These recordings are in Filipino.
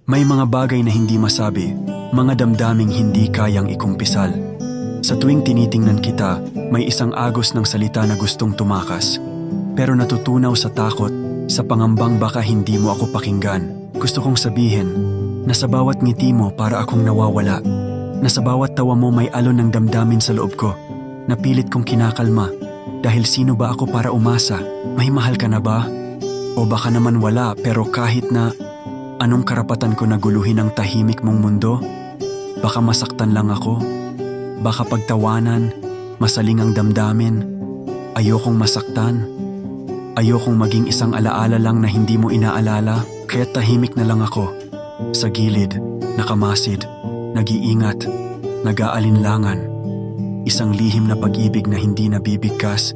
May mga bagay na hindi masabi, mga damdaming hindi kayang ikumpisal. Sa tuwing tinitingnan kita, may isang agos ng salita na gustong tumakas. Pero natutunaw sa takot, sa pangambang baka hindi mo ako pakinggan. Gusto kong sabihin na sa bawat ngiti mo para akong nawawala. Na sa bawat tawa mo may alon ng damdamin sa loob ko. Napilit kong kinakalma. Dahil sino ba ako para umasa? May mahal ka na ba? O baka naman wala, pero kahit na anong karapatan ko na guluhin ang tahimik mong mundo? Baka masaktan lang ako. Baka pagtawanan, masaling ang damdamin. Ayokong masaktan. Ayokong maging isang alaala lang na hindi mo inaalala. Kaya tahimik na lang ako. Sa gilid, nakamasid, nag-iingat, nag-aalinlangan. Isang lihim na pag-ibig na hindi nabibigkas.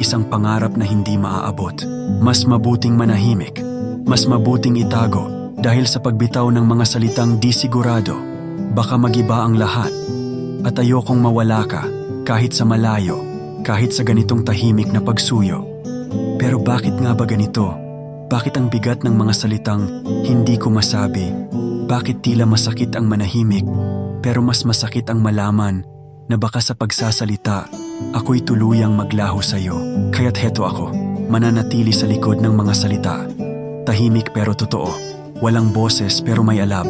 Isang pangarap na hindi maaabot. Mas mabuting manahimik. Mas mabuting itago. Dahil sa pagbitaw ng mga salitang di sigurado, baka magiba ang lahat. At ayokong mawala ka, kahit sa malayo, kahit sa ganitong tahimik na pagsuyo. Pero bakit nga ba ganito? Bakit ang bigat ng mga salitang hindi ko masabi? Bakit tila masakit ang manahimik, pero mas masakit ang malaman na baka sa pagsasalita, ako'y tuluyang maglaho sa'yo. Kaya't heto ako, mananatili sa likod ng mga salita. Tahimik pero totoo. Walang boses pero may alab,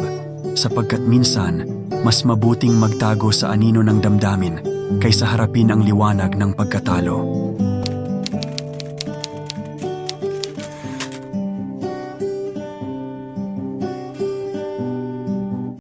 sapagkat minsan, mas mabuting magtago sa anino ng damdamin kaysa harapin ang liwanag ng pagkatalo.